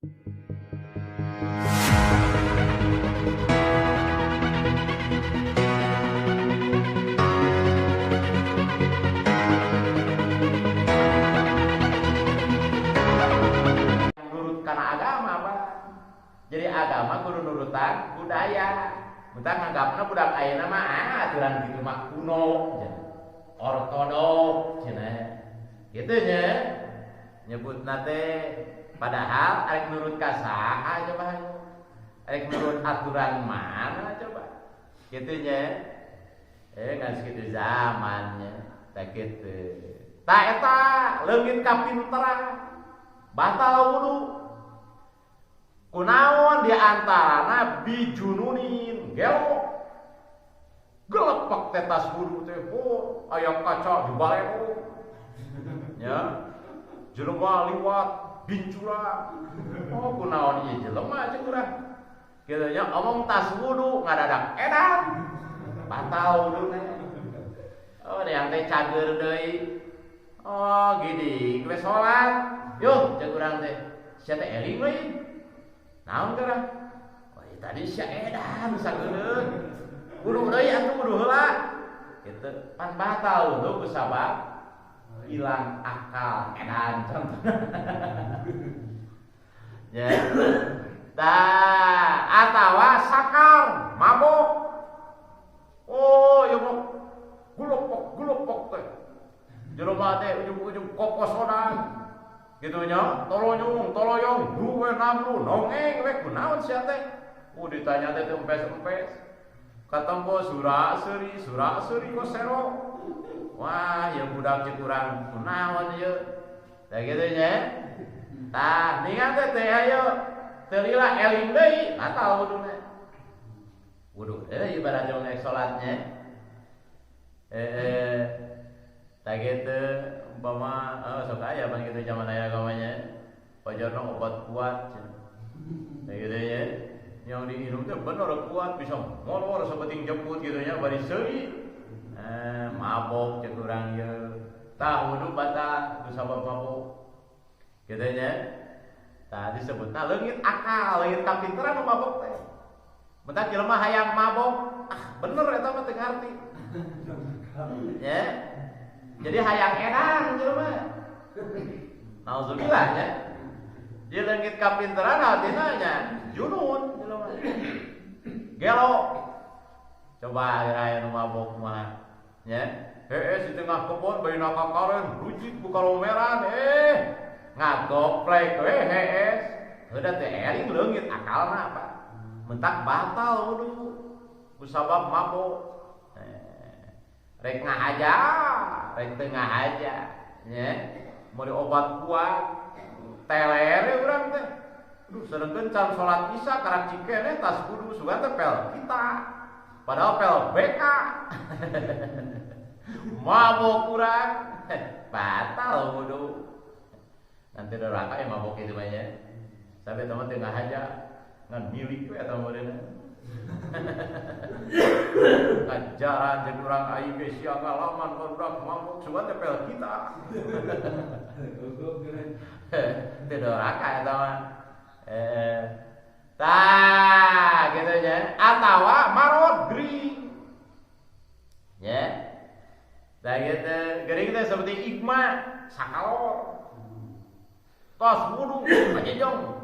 Nurut karena agama, Pak. Jadi agama kudu nurutan budaya. Muntah nganggapna budak ayeuna mah aturan kitu mah kuno, ortodok cenah. Kitu nya. Nyebutna teh padahal arek nurut ka saha coba. Arek nurut aturan mana coba. Kitu nya. Ngan kitu zamannya. Tak kitu. Ta eta leungit kapinteran. Batal wudu. Kunaon di antarana bijununin gelo. Gelepek teh tas wudu teh aya kaca di baleo. Ya. Jelema liwat bincura. Kunaon ieu jelema cek urang. Kitu nya omong tas wudu ngadadak edan. Batal wuduna. Yang teh cager deui. Gini, gue sholat. Yuk, cek urang teh. Sia teh eling we. Naon teh? Tadi sia edan sageuleuh. Kudu deui atuh kudu heula. Kitu pan batal wudu kusabab hilang akal edan contohna. Ya. Atawa sakar, mabok. Ya mah gulupok teh. Jelema teh ujung-ujung kokosodan. Kitu nya, toloyong, duwe namlu, nongeng we kunaon sia teh? Ditanya teh empes-empes. Katempo sura seuri kosero. Wah, ya budak cek urang kunaon ieu? Tah kitu nya. Tah, ningan teh ayo teu lila eling deui, batal wuduna. Wudu ibarat jeung naik salatnya. Tak gitu, umpama sok aya pan kitu zaman aya agamanya. Pajarna obat kuat. Tak gitu ya. Yang diinum teh bener kuat bisa molor sabeting jemput gitu nya bari seuri. Mabok cek urang ieu. Tah wudu batal kusabab mabok. Kitu nya. Tah disebutna leungit akal, leungit kapinteran nu mabok teh. Mentak jelema hayang mabok, bener eta mah teu ngarti. Ya. Jadi hayang edan jelema. Nauzubillah nya. Dia leungit kapinteran artina nya junun jelema. Gelo. Coba aya nu mabok mah. Ya. Di tengah kebon bayi nakakaren, rujik buka lomeran, ngagoplek we hees. Heuda teh eling leungit akalna apa? Mentak batal wudu kusabab mabok. Rek ngahaja, rek teu ngahaja nya. Mau obat kuat teler urang teh. Duh sarengkeun can salat Isya karak cikeun tas wudu sugan teh pel kita. Padahal pel BK. Mabok urang batal wudu. Nanti neraka yang mabok itu banyak. Sampai teman teu ngahaja ngan milik we eta modena. Kajaran jeung urang aing ge sia ngalaman budak mabok sugan teh pel kita. Teu doraka eta mah. Gitu nya. Atawa marodri. Ya. Tah gitu, geuring teh seperti ikma sakalor. Tos wudu, kajejong,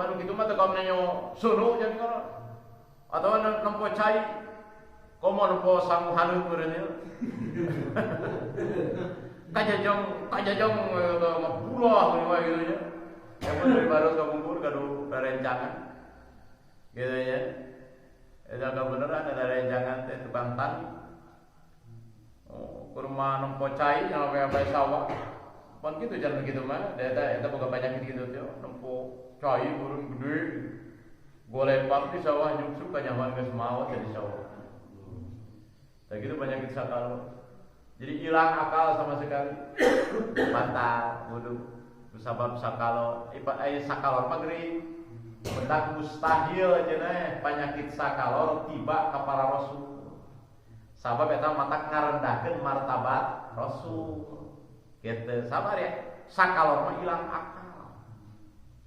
baru gitu mah teu kaum nanyo suruh jadi kana. Atawa nempo cai, komo nempo sangu haneut meureun ieu. Kajejong ngapulah we gitu nya. Yang dari baru kabumbur kadu rerencangan. Gitu nya. Eta beneran ada rencangan teh tukang tani. Kurma nempo cai yang apa sawah. Pan kitu jangan begitu mah, eta boga banyak gitu teh, nempo cai urang gede. Golempang di sawah nyungsuk ka nyaman geus maot jadi sawah. Tah gitu banyak itu sakal. Jadi hilang akal sama sekali. Batal wudu sabab sakalo, aya sakalor mah geuring. Mentak mustahil cenah penyakit sakalor tiba ka para rasul. Sabab eta matak ngarendahkeun martabat rasul. Gitu, sabar ya. Sakalor mah hilang akal.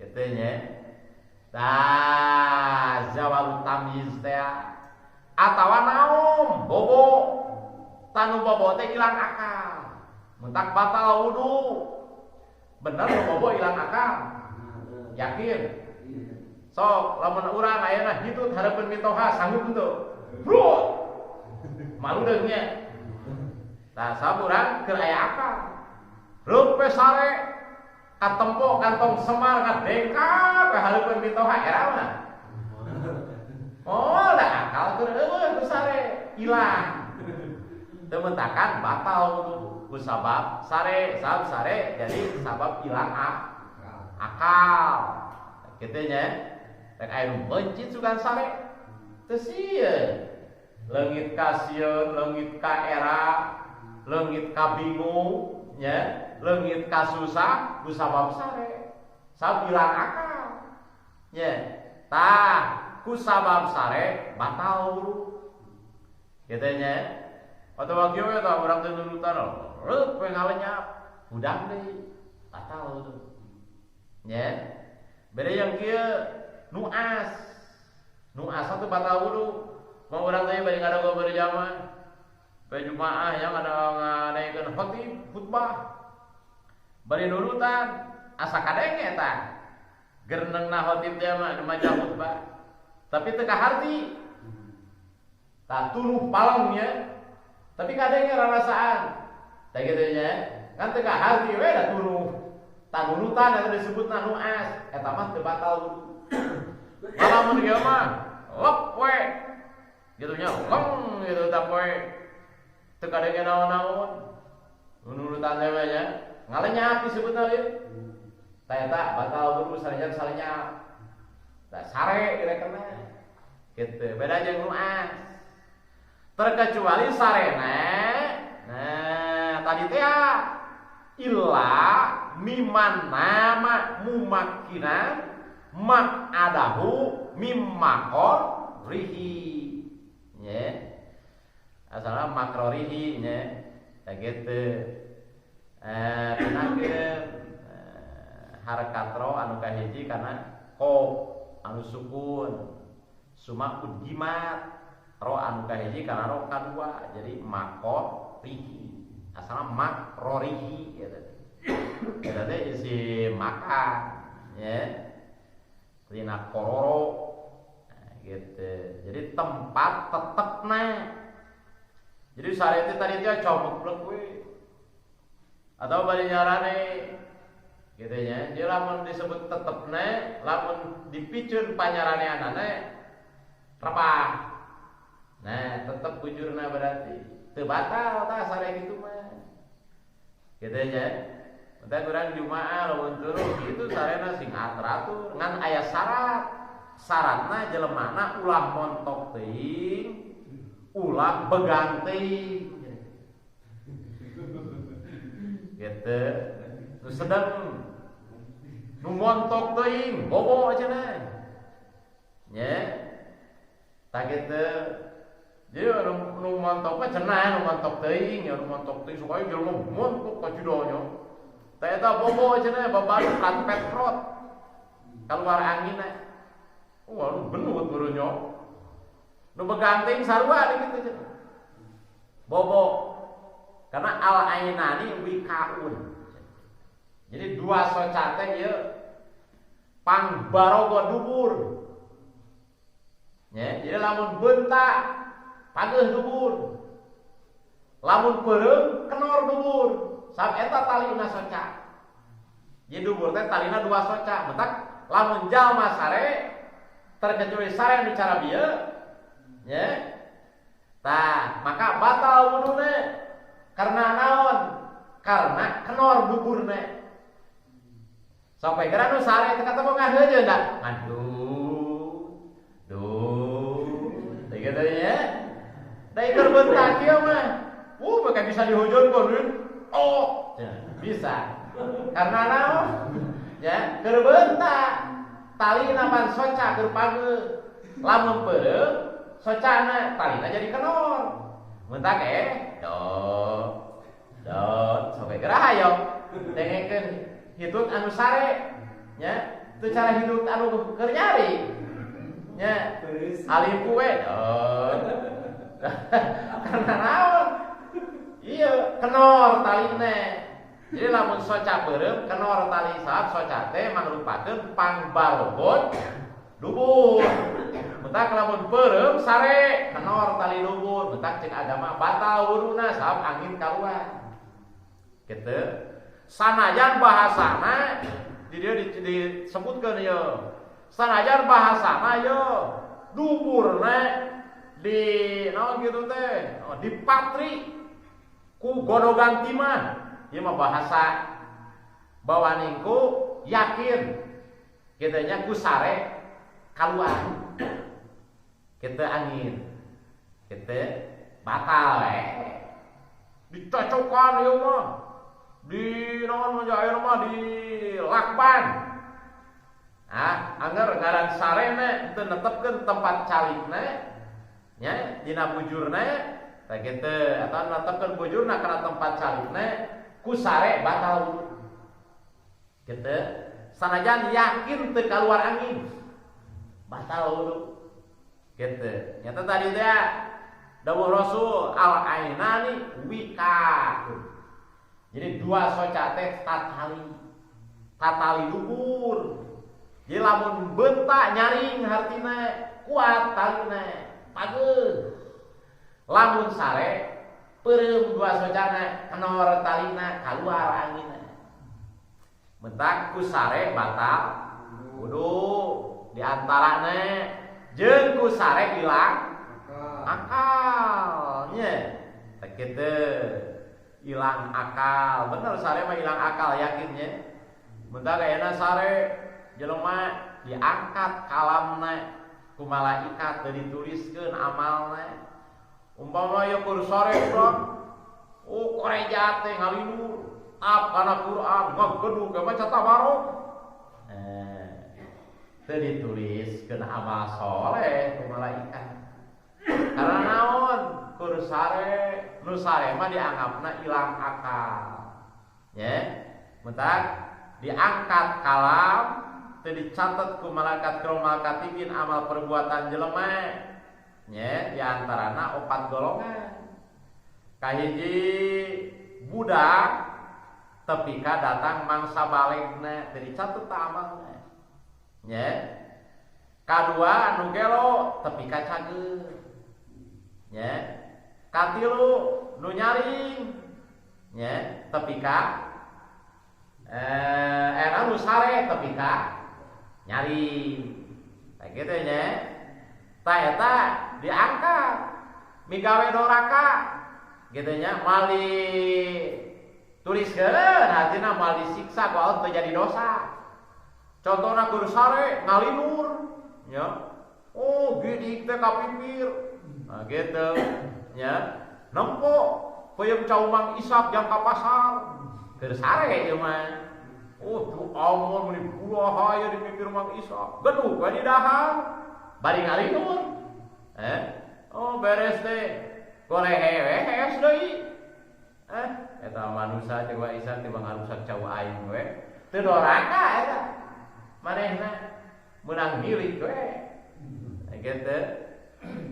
Kitu nya. Tah zawal tamyiz teh atawa naon bobo tanu bobo teh ilang akal mentak batal wudu bener bobo ilang akal yakin sok lamun urang ayeuna hitut hareupeun mitoha sanggup henteu bro malu deung nya tah saburang keur aya akal reupe sare katempo kantong semar ngadengka ka hareupeun mitoha era mah oh da akal keur sare ilang teu mentakan batal wudu ku sabab sare jadi sabab ilang akal kitu nya rek aya nu bencit sugan sare teu sieun leungit ka sieun leungit ka era leungit ka bingung nya leungit ka susah ku sabab sare sabab ilang akal nya tah ku sabab sare batal wudu kitu nya atawa kieu eta urang teu nurutan reup we ngalenyap udang deui batal wudu nya bere yang kieu nuas atuh batal wudu mau urang teh bari ngadago berjamaah Jumaah yang ada ngadaikeun khutbah bari nurutan asa kadenge eta gerenengna khotib teh mah maca khutbah tapi teu kaharti tah tunuh palangnya tapi kadenge rarasaan tah kitu nya kan teu kaharti we da tunuh tah nurutan eta disebutna nuas eta mah teu batal wudu lamun kieu mah lep we kitu nya leng gitu tah we teu kadenge naon-naon nurutan teh nya ngalenyap disebutna ieu tah eta batal wudu sarejan salenyap tah sare direkna kitu beda jeung nuas terkecuali sarena nah tadi teh illa miman nama mumakkinan mak adahu mimmakor rihi nya asalna makrorihi nya tah kitu pinakeun harakat ro anu kahiji kana qaf anu sukun suma udgimat ro anu kahiji kana ro kadua jadi makrorihi asalna makrorihi eta teh isi makan ya rina kororo gitu jadi tempat tetepna jadi sare teh tadi teh comoklek we atau bari nyarane gitu nya dia lamun disebut tetepna lamun dipicun panyaraneanana repah nah tetep bujurna berarti teu batal tah sare kitu mah gitu nya entah urang Jumaah lamun teuruh kitu sarena sing teratur ngan aya syaratna jelemana ulah montok teuing ulah begang teuing gitu nu sedeng nu montok teuing bobo cenah nya tah kitu jadi nu montok mah cenah nu montok teuing ya nu montok teuing supaya jelema montok ka judonya tah eta bobo cenah babaru kan petrot keluar anginna wah benuut gurunya nu beganting sarua di kitu cenah bobo karena al ainani wikaun jadi dua soca teh ieu pangbarogo dubur nya jadi lamun beuntak pageuh dubur lamun peureum kenor dubur sab eta talina soca jadi dubur teh talina dua soca mentak lamun jalma sare terkecuali sare anu cara bieu nya tah maka batal wuduna karena naon karena kenor duburna sampai gara nu sare teh ketemu ngaheujeun da aduh teh nya da keur bentak ieu mah bakal bisa dihujurkeun oh bisa karena naon ya keur bentak talina pan soca keur pageuh lamun peureum socana talina jadi kenor mentak dot sampai gerah ayo dengekeun hitut anu sare nya Itu cara hidup anu keur nyari. Nya, alipu we. Karena naon? Iya, kenor taline. Jadi lamun soca beureum kenor tali saat soca teh mangrupakeun pangbalogon lubur. Mentak lamun beureum sare kenor tali lubur. Mentak cek agama batal wuduna sabab angin kaluar. Kitu. Sanajan bahasana di dieu disebutkeun ieu. Sanajan bahasana yo duburna di naon kitu teh? Dipatri ku godogan timah. Ieu mah bahasa bawaningku yakin kitu nya ku sare kaluar. Kitu angin. Kitu batal we. Dicocokan ieu mah. Di naon mah ayeuna mah di lakban. Angger ngaran sarene teu netepkeun tempat calikna nya dina bujurna tah kitu atawa netepkeun bujurna kana tempat calikna ku sare batal kitu sanajan yakin teu kaluar angin batal wudu kitu nyata tadi teh dawuh Rasul al ainani wika. Jadi dua soca teh tatali dubur. Jadi lamun bentak nyaring hartina kuat talina pageuh. Lamun sare peureum dua socana kenor talina kaluar angina. Bentak ku sare batal wudu di antarana jeung ku sare ilang akal nya. Tah kitu ilang akal. Bener sare mah ilang akal yakinnya. Bentak ayeuna sare jelema diangkat kalamna ku malaikat teu dituliskeun amalna. Umpama ieu keur sore urang koreja teh ngaliwur ap kana Quran ngagedug maca tabarok. Teu dituliskeun amal soleh ku malaikat. Karena naon? Keur sare nu sare mah dianggapna ilang akal. Nya, mentak diangkat kalam teu dicatet ku malaikat kiromal katibin amal perbuatan jelema nya diantarana 4 golongan. Kahiji budak tepika datang mangsa balegna teu dicatet amalna nya. Kadua anu gelo tepika cageut nya. Katilu nu nyaring nya tepika anu sare tepika nyari kayak gitu nya. Tah eta diangkat migawe doraka gitu nya, mal dituliskeun hatina mal disiksa ku Allah teu jadi dosa. Contohna kudu sare ngalinur nya. Oh gidik teh kapipir. Nah gitu nya. Nempo peuyeum caumang Ishak jang ka pasar keur sare ieu mah. Oh tu amor meni buah aya di mimpi Mang Ishak. Gedug we di dahar. Bari ngalinur. Oh beres teh. Goleh hees deui. Eta manusia jeung wa Ishak tiba ngarusak cau aing we. Teu doraka eta. Manehna meunang milik we. Gitu.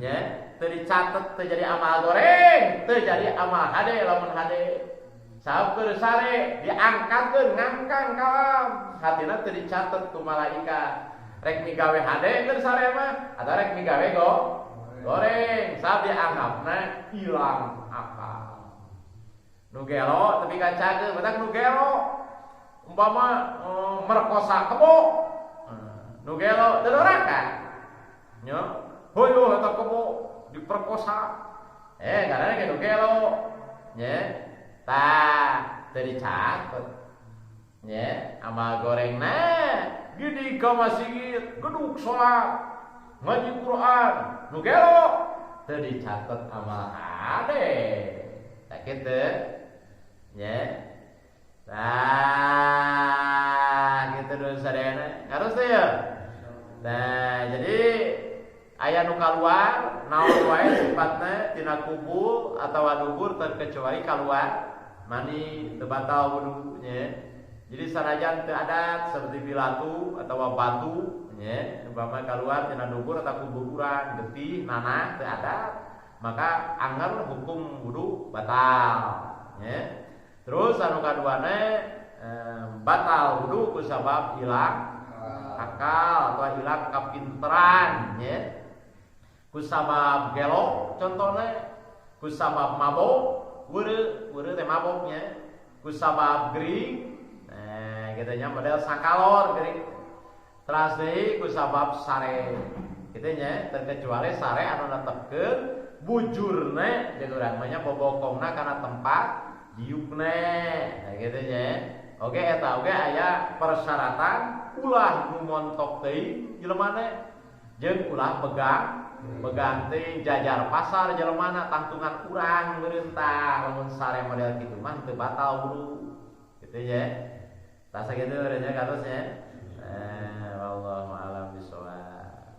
Nya, teu dicatet teu jadi amal goreng, teu jadi amal hade lamun hade. Sabab keur sare diangkatkeun ngangkang kalam. Hatina teu dicatet ku malaikat. Rek migawe hade keur sare mah atawa rek migawe goreng. Sabab dianggapna ilang akal. Nu gelo tepi kacageun, batak nu gelo umpama merkosa kebo. Nu gelo teu doraka. Nya, hoyo eta kebo diperkosa. Karena kitu gelo. Nya. Tah, teu dicatet. Nya, amal gorengna gidi ka masjid, gedug salat, ngaji Quran, nu gelo teu dicatet amal ade. Tak kitu. Nya. Tah, kitu dulu sadayana. Harus teh ya. Nah, jadi aya nu kaluar naon wae sifatna tina kubul atawa dubur terkecuali kaluar mani teu batal wudu nya. Jadi sanajan teu adat seperti pilatu atau batu nya umpama keluar tina dubur atau kubur urang getih nanah teu adat maka anggar hukum wudu batal nya. Terus anu kaduana batal wudu ku sabab ilang akal atau ilang kapinteran nya. Ku sabab gelo contohnya, ku sabab mabok weureu teh maboknya, ku sabab gering kitu nya model sakalor gering. Teras deui ku sabab sare kitu nya terkecuali sare anu netepkeun bujurna jeung urang mah nya bobokongna kana tempat diukna kitu nya. Oge eta oge aya persyaratan ulah nu montok teuing jelemana jeung ulah begang teh jajar pasar jelemana tangtungan urang meureun tah lamun sare model kitu mah teu batal wudu kitu nya. Tah sakitu urang nya katos nya. Wallahu a'lam bishawab.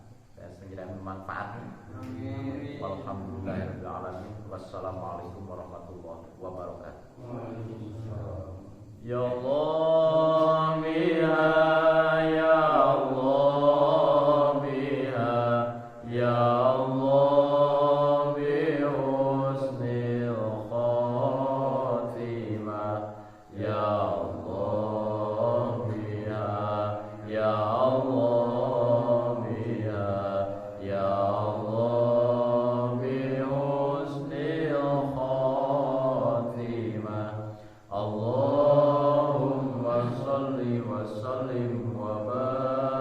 Semoga bermanfaat. Amin. Walhamdulillahirabbil alamin. Wassalamualaikum warahmatullahi wabarakatuh. Ya Allah biha ya Allah biha ya Allah bi husnil khatimah ya Allah biha ya Allah biha ya Allah bi husnil khatimah Allah wa sallim wa barik